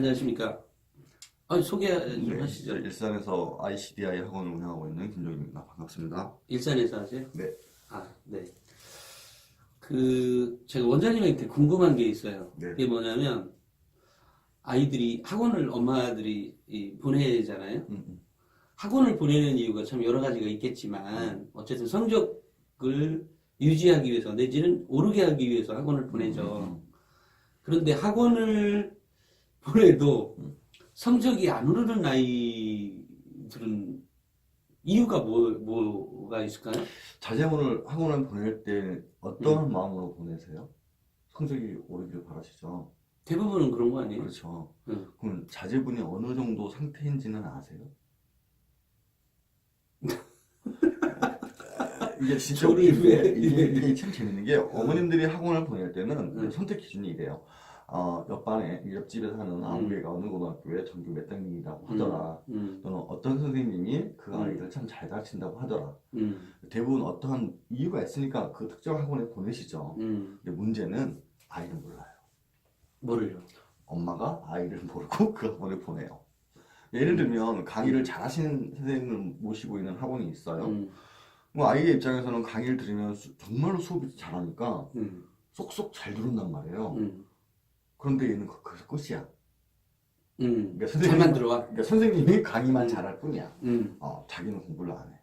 안녕하십니까. 소개 좀 네, 하시죠. 일산에서 ICDI 학원을 운영하고 있는 김종입니다. 반갑습니다. 일산에서 하세요? 네. 네. 제가 원장님한테 궁금한 게 있어요. 네. 그게 뭐냐면, 아이들이, 학원을 엄마들이 보내잖아요. 학원을 보내는 이유가 참 여러 가지가 있겠지만, 어쨌든 성적을 유지하기 위해서, 내지는 오르게 하기 위해서 학원을 보내죠. 그런데 학원을 보내도 성적이 안 오르는 아이들은 이유가 뭐가 있을까요? 자제분을 학원을 보낼 때 어떤 마음으로 보내세요? 성적이 오르기를 바라시죠? 대부분은 그런 거 아니에요? 그렇죠. 응. 그럼 자제분이 어느 정도 상태인지는 아세요? 이게 진짜 저를 웃긴데, 왜- 이게 참 재밌는 게 어머님들이 학원을 보낼 때는 응. 선택 기준이 이래요. 옆반에 옆집에 사는 아무개가 어느 고등학교에 전교 몇 등이라고 하더라. 또는 어떤 선생님이 그 아이를 참 잘 가르친다고 하더라. 대부분 어떠한 이유가 있으니까 그 특정 학원에 보내시죠. 근데 문제는 아이는 몰라요. 뭐를요? 엄마가 아이를 모르고 그 학원에 보내요. 예를 들면 강의를 잘하시는 선생님을 모시고 있는 학원이 있어요. 뭐 아이의 입장에서는 강의를 들으면 정말로 수업이 잘하니까 쏙쏙 잘 들은단 말이에요. 그런데 얘는 거기서 끝이야. 그러니까 잘만 들어와. 그러니까 선생님이 강의만 잘할 뿐이야. 음. 자기는 공부를 안 해.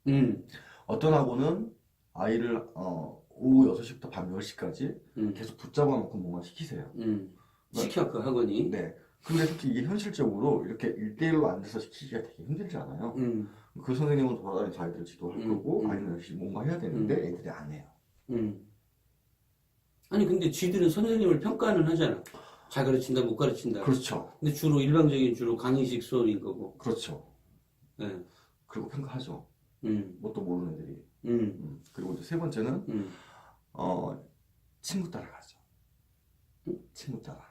음. 어떤 학원은 아이를 오후 6시부터 밤 10시까지 계속 붙잡아 놓고 뭔가 시키세요. 시켜, 그 학원이. 네. 근데 솔직히 이게 현실적으로 이렇게 1대1로 앉아서 시키기가 되게 힘들지 않아요? 그 선생님은 돌아다니면서 아이들을 지도할 거고 아이는 열심히 뭔가 해야 되는데 애들이 안 해요. 아니, 근데 쥐들은 선생님을 평가는 하잖아. 잘 가르친다, 못 가르친다. 그렇죠. 근데 주로 강의식 수업인 거고. 그렇죠. 네. 그리고 평가하죠. 음. 뭣도 모르는 애들이. 그리고 이제 세 번째는 친구 따라가죠. 친구 따라.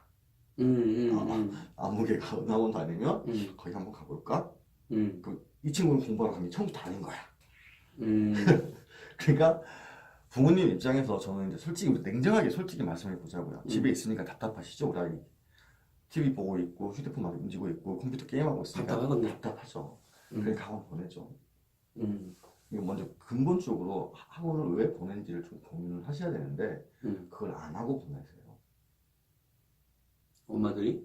아무개가 학원 다니면 거기 한번 가볼까? 이 친구는 공부하러 가면 처음부터 아닌 거야. 그러니까 부모님 입장에서 저는 이제 솔직히 냉정하게 솔직히 말씀해 보자고요. 집에 있으니까 답답하시죠, 우리 아이. TV 보고 있고 휴대폰 막 움직이고 있고 컴퓨터 게임하고 있으니까 답답하겠네. 답답하죠. 그러니까 학원 보내죠. 음. 이거 먼저 근본적으로 학원을 왜 보낸지를 좀 고민을 하셔야 되는데 그걸 안 하고 보내세요. 엄마들이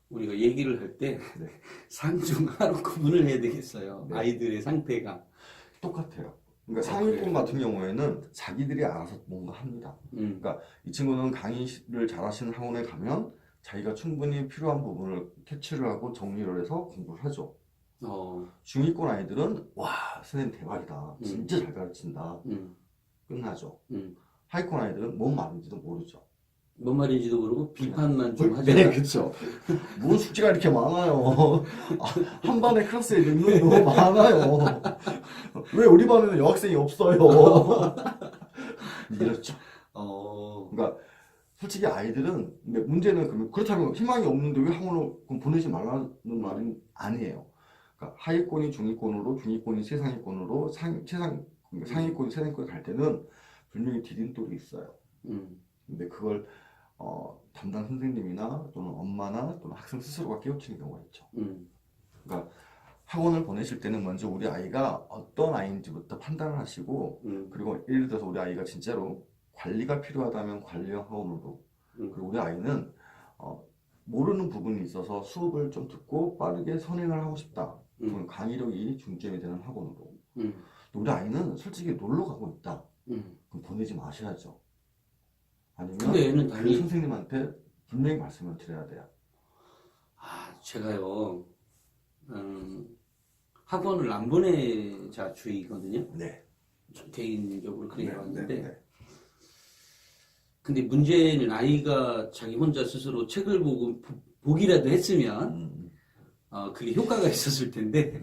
우리가 얘기를 할 때 네. 상중하로 구분을 해야 되겠어요. 네. 아이들의 상태가. 똑같아요. 그러니까 상위권 같은 경우에는 자기들이 알아서 뭔가 합니다. 그러니까 이 친구는 강의를 잘하시는 학원에 가면 자기가 충분히 필요한 부분을 캐치를 하고 정리를 해서 공부를 하죠. 중위권 아이들은 와 선생님 대박이다. 진짜 잘 가르친다. 끝나죠. 하위권 아이들은 뭔 말인지도 모르죠. 뭔 말인지도 모르고 비판만 좀 네, 하잖아. 그렇죠. 뭔 숙제가 이렇게 많아요. 한 반에 클래스에 있는 너무 많아요. 왜 우리 반에는 여학생이 없어요? 이렇죠. 그러니까 솔직히 아이들은 근데 문제는 그렇다면 희망이 없는데 왜 학원을 보내지 말라는 말은 아니에요. 그러니까 하위권이 중위권으로, 중위권이 최상위권으로, 상위권이 최상위권 갈 때는 분명히 디딤돌이 있어요. 근데 그걸 담당 선생님이나 또는 엄마나 또는 학생 스스로가 깨우치는 경우가 있죠. 그러니까 학원을 보내실 때는 먼저 우리 아이가 어떤 아이인지부터 판단을 하시고 그리고 예를 들어서 우리 아이가 진짜로 관리가 필요하다면 관리형 학원으로 그리고 우리 아이는 모르는 부분이 있어서 수업을 좀 듣고 빠르게 선행을 하고 싶다. 그럼 강의력이 중점이 되는 학원으로 우리 아이는 솔직히 놀러 가고 있다. 그럼 보내지 마셔야죠. 아니면 근데 얘는 그 당연히 선생님한테 분명히 말씀을 드려야 돼요. 제가요 학원을 안 보내자 주의거든요. 네. 저 개인적으로 그래 네, 왔는데 네. 근데 문제는 아이가 자기 혼자 스스로 책을 보기라도 했으면 그게 효과가 있었을 텐데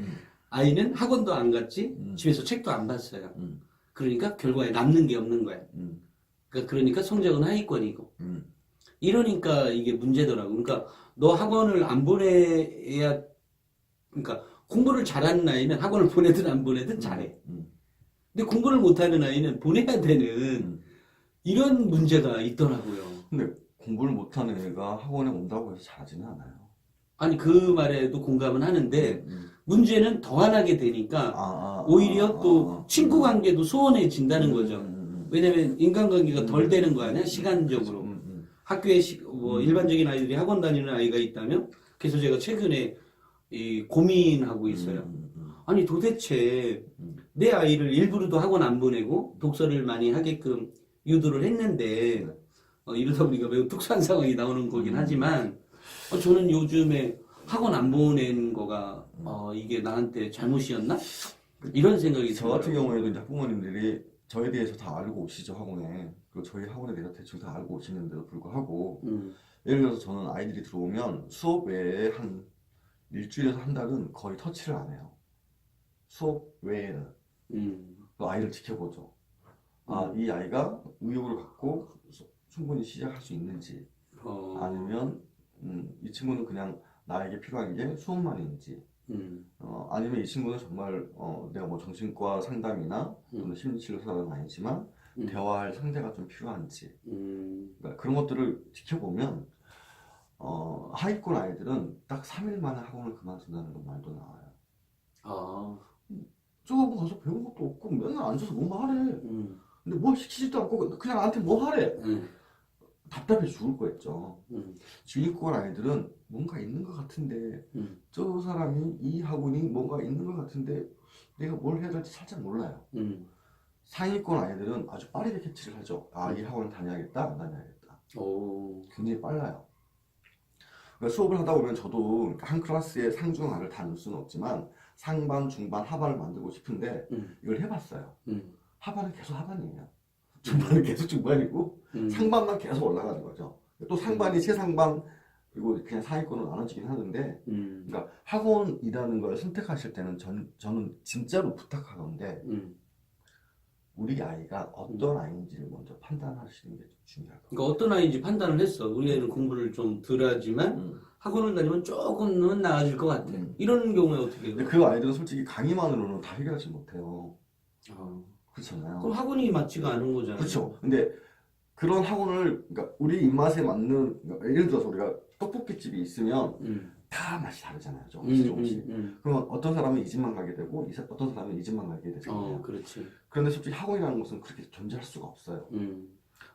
아이는 학원도 안 갔지 집에서 책도 안 봤어요. 그러니까 결과에 남는 게 없는 거야. 그러니까 성적은 하위권이고 이러니까 이게 문제더라고. 그러니까 너 학원을 안 보내야 그러니까 공부를 잘하는 아이는 학원을 보내든 안 보내든 잘해. 근데 공부를 못하는 아이는 보내야 되는 이런 문제가 있더라고요. 근데 공부를 못하는 애가 학원에 온다고 해서 잘하지는 않아요. 아니, 그 말에도 공감은 하는데, 문제는 더 안 하게 되니까, 오히려 또 친구 관계도 소원해진다는 거죠. 왜냐면 인간관계가 덜 되는 거 아니야? 시간적으로. 학교에 일반적인 아이들이 학원 다니는 아이가 있다면, 그래서 제가 최근에 고민하고 있어요. 아니, 도대체 내 아이를 일부러도 학원 안 보내고 독서를 많이 하게끔 유도를 했는데, 이러다 보니까 매우 특수한 상황이 나오는 거긴 하지만, 저는 요즘에 학원 안 보내는 거가, 이게 나한테 잘못이었나? 이런 생각이 저 들어요. 같은 경우에도 이제 학부모님들이 저에 대해서 다 알고 오시죠, 학원에. 그리고 저희 학원에 대해서 대충 다 알고 오시는데도 불구하고, 예를 들어서 저는 아이들이 들어오면 수업 외에 한 일주일에서 한 달은 거의 터치를 안 해요. 수업 외에는. 그 아이를 지켜보죠. 이 아이가 의욕을 갖고 충분히 시작할 수 있는지, 아니면 이 친구는 그냥 나에게 필요한 게 수업만인지, 아니면 이 친구는 정말 내가 뭐 정신과 상담이나 또는 심리치료사는 아니지만 대화할 상대가 좀 필요한지, 그러니까 그런 것들을 지켜보면 하위권 아이들은 딱 3일 만에 학원을 그만둔다는 건 말도 나와요. 저거 가서 배운 것도 없고 맨날 앉아서 뭐만 하래. 근데 뭐 시키지도 않고 그냥 나한테 뭐 하래. 답답해 죽을 거였죠. 중위권 아이들은 뭔가 있는 것 같은데 저 사람이 이 학원이 뭔가 있는 것 같은데 내가 뭘 해야 될지 살짝 몰라요. 상위권 아이들은 아주 빠르게 캐치를 하죠. 이 학원 다녀야겠다, 안 다녀야겠다. 굉장히 빨라요. 그러니까 수업을 하다 보면 저도 한 클래스에 상중하를 다 넣을 수는 없지만 상반, 중반, 하반을 만들고 싶은데 이걸 해봤어요. 하반은 계속 하반이에요. 중반은 계속 중반이고 상반만 계속 올라가는 거죠. 또 상반이 최상반 그리고 그냥 상위권으로 나눠지긴 하는데 그러니까 학원이라는 걸 선택하실 때는 저는 진짜로 부탁하건데 우리 아이가 어떤 아이인지를 먼저 판단하시는 게 좀 중요할 것 같아요. 그러니까 어떤 아이인지 판단을 했어. 우리 애는 공부를 좀 덜 하지만 학원을 다니면 조금은 나아질 것 같아. 이런 경우에 어떻게 해요? 근데 그 아이들은 솔직히 강의만으로는 다 해결하지 못해요. 그렇잖아요. 그럼 학원이 맞지가 않은 거잖아요. 그렇죠. 근데 그런 학원을 그러니까 우리 입맛에 맞는 그러니까 예를 들어서 우리가 떡볶이집이 있으면 다 맛이 다르잖아요. 조금씩. 그러면 어떤 사람은 이 집만 가게 되고 어떤 사람은 이 집만 가게 되잖아요. 그렇지. 그런데 솔직히 학원이라는 것은 그렇게 존재할 수가 없어요.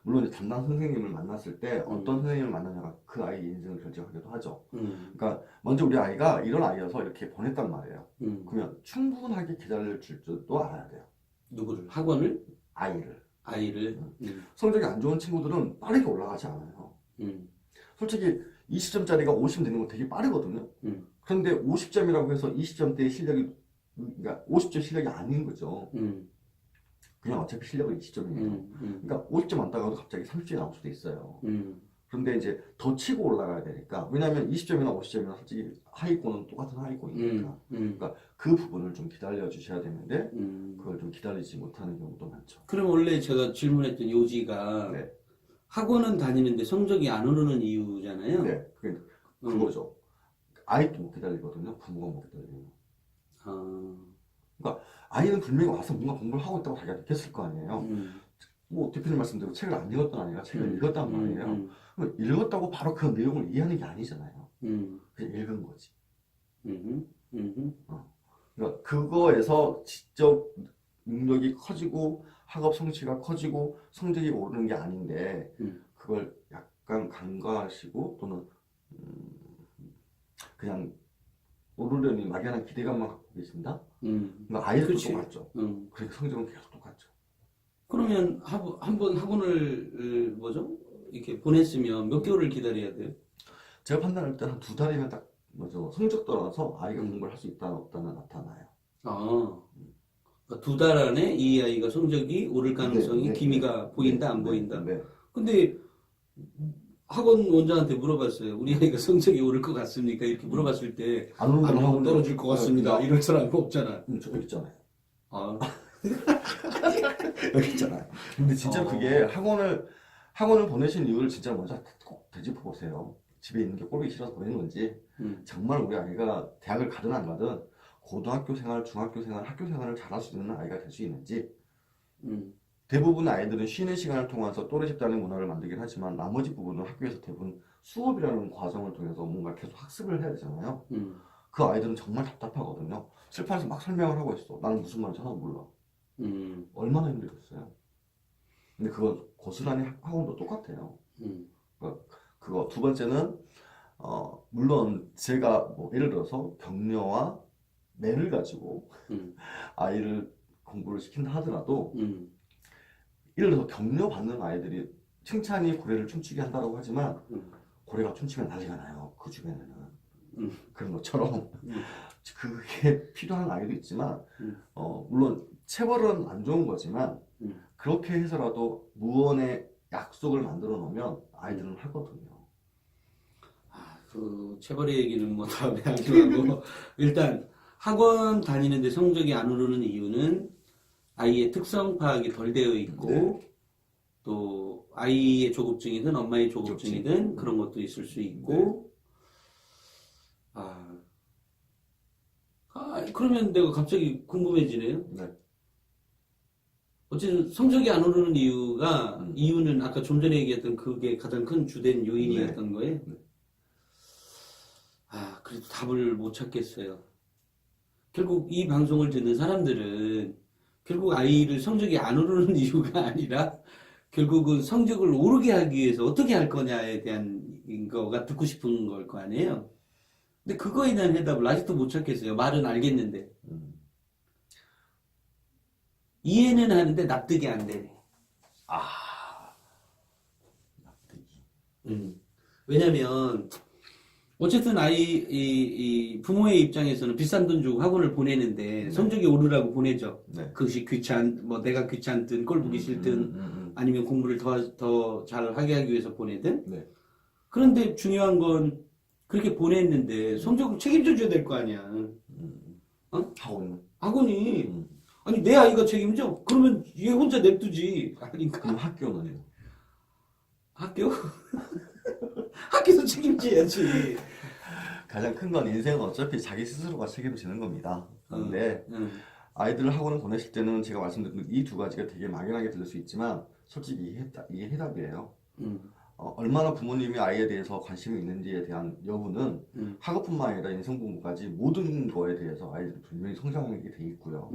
물론 이제 담당 선생님을 만났을 때 어떤 선생님을 만나냐가 그 아이의 인생을 결정하기도 하죠. 그러니까 먼저 우리 아이가 이런 아이여서 이렇게 보냈단 말이에요. 그러면 충분하게 기다릴 줄도 알아야 돼요. 누구를? 학원을? 아이를. 성적이 안 좋은 친구들은 빠르게 올라가지 않아요. 솔직히 20점짜리가 50점 되는 건 되게 빠르거든요. 그런데 50점이라고 해서 20점대의 실력이, 그러니까 50점 실력이 아닌 거죠. 그냥 어차피 실력은 20점이에요. 그러니까 50점 안 따가도 갑자기 30점이 나올 수도 있어요. 그런데 이제 더 치고 올라가야 되니까, 왜냐하면 20점이나 50점이나 솔직히 하위권은 똑같은 하위권이니까. 그러니까 그 부분을 좀 기다려 주셔야 되는데, 그걸 좀 기다리지 못하는 경우도 많죠. 그럼 원래 제가 질문했던 요지가 네. 학원은 다니는데 성적이 안 오르는 이유잖아요. 네, 그거죠. 아이도 못 기다리거든요. 부모가 못 기다리고. 그러니까 아이는 분명히 와서 뭔가 공부를 하고 있다고 자기가 느꼈을 거 아니에요. 뭐 대표님 말씀대로 책을 안 읽었던 아이가 책을 읽었단 말이에요. 그럼 읽었다고 바로 그 내용을 이해하는 게 아니잖아요. 그냥 읽은 거지. 그러니까 그거에서 지적 능력이 커지고 학업 성취가 커지고 성적이 오르는 게 아닌데 그걸 약간 간과하시고 또는 그냥 오르려니 막연한 기대감만 갖고 계신다? 그러니까 아이도 똑같죠. 그러니까 성적은 계속 똑같죠. 그러면 한번 학원을 이렇게 보냈으면 몇 개월을 기다려야 돼요? 제가 판단할 때 한 2달이면 딱 성적 떠나서 아이가 공부를 할 수 있다 없다는 나타나요. 그러니까 2달 안에 이 아이가 성적이 오를 가능성이 기미가 보인다 안 보인다. 근데 학원 원장한테 물어봤어요. 우리 아이가 성적이 오를 것 같습니까? 이렇게 물어봤을 때 안 오는 건 학원 떨어질 것 같습니다. 이럴 사람이 없잖아. 여기 있잖아요. 여기 있잖아요. 근데 진짜 그게 학원을 보내신 이유를 진짜 먼저 꼭 되짚어 보세요. 집에 있는 게 꼴보기 싫어서 보내는 건지 정말 우리 아이가 대학을 가든 안 가든 고등학교 생활, 중학교 생활, 학교 생활을 잘할 수 있는 아이가 될 수 있는지 대부분의 아이들은 쉬는 시간을 통해서 또래 집단의 문화를 만들긴 하지만 나머지 부분은 학교에서 대부분 수업이라는 과정을 통해서 뭔가 계속 학습을 해야 되잖아요. 그 아이들은 정말 답답하거든요. 칠판에서 막 설명을 하고 있어. 나는 무슨 말인지 하나도 몰라. 얼마나 힘들겠어요. 근데 그건 고스란히 학원도 똑같아요. 그러니까 그거 두 번째는 물론 제가 뭐 예를 들어서 격려와 매를 가지고 아이를 공부를 시킨다 하더라도 예를 들어서 격려받는 아이들이 칭찬이 고래를 춤추게 한다고 하지만 고래가 춤추면 난리가 나요. 그 주변에는. 그런 것처럼 그게 필요한 아이도 있지만 물론 체벌은 안 좋은 거지만 그렇게 해서라도 무언의 약속을 만들어 놓으면 아이들은 하거든요. 그 체벌의 얘기는 뭐 다음에 하기로 하고 일단 학원 다니는데 성적이 안 오르는 이유는 아이의 특성 파악이 덜 되어 있고 네. 또 아이의 조급증이든 엄마의 조급증이든 그런 것도 있을 수 있고 그러면 내가 갑자기 궁금해지네요. 네. 어쨌든 성적이 안 오르는 이유는 아까 좀 전에 얘기했던 그게 가장 큰 주된 요인이었던 거예요. 그래도 답을 못 찾겠어요. 결국 이 방송을 듣는 사람들은 결국 아이를 성적이 안 오르는 이유가 아니라 결국은 성적을 오르게 하기 위해서 어떻게 할 거냐에 대한 거가 듣고 싶은 걸 거 아니에요. 근데 그거에 대한 해답을 아직도 못 찾겠어요. 말은 알겠는데. 이해는 하는데 납득이 안 되네. 납득이. 왜냐면 어쨌든 이 부모의 입장에서는 비싼 돈 주고 학원을 보내는데 성적이 오르라고 보내죠. 네. 그것이 뭐 내가 귀찮든 꼴 보기 싫든 아니면 공부를 더 잘 하게 하기 위해서 보내든. 네. 그런데 중요한 건 그렇게 보냈는데 성적을 책임져 줘야 될 거 아니야. 학원이. 아니 내 아이가 책임져? 그러면 얘 혼자 냅두지. 아니까. 그럼 학교는요? 학교? 학교도 책임져야지. 가장 큰 건 인생은 어차피 자기 스스로가 책임을 지는 겁니다. 그런데 아이들을 학원을 보내실 때는 제가 말씀드린 이 두 가지가 되게 막연하게 들릴 수 있지만 솔직히 이게 해답이에요. 얼마나 부모님이 아이에 대해서 관심이 있는지에 대한 여부는 학업뿐만 아니라 인생 공부까지 모든 거에 대해서 아이들이 분명히 성장하게 돼 있고요.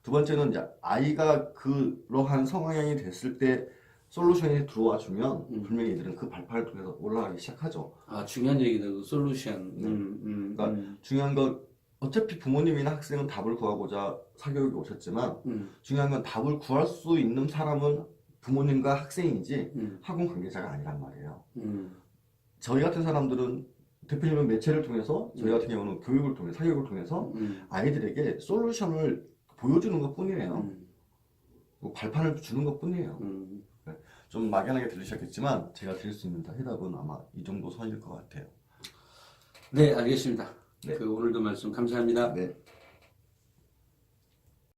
두 번째는 이제 아이가 그러한 성향이 됐을 때 솔루션이 들어와 주면 분명히 얘들은 그 발판을 통해서 올라가기 시작하죠. 중요한 얘기다. 그 솔루션. 그러니까 중요한 건 어차피 부모님이나 학생은 답을 구하고자 사교육에 오셨지만 중요한 건 답을 구할 수 있는 사람은 부모님과 학생이지 학원 관계자가 아니란 말이에요. 저희 같은 사람들은 대표님은 매체를 통해서 저희 같은 경우는 교육을 통해 사교육을 통해서 아이들에게 솔루션을 보여주는 것 뿐이에요. 발판을 주는 것 뿐이에요. 좀 막연하게 들리셨겠지만 제가 드릴 수 있는 해답은 아마 이 정도 선일 것 같아요. 네, 알겠습니다. 네. 오늘도 말씀 감사합니다. 네.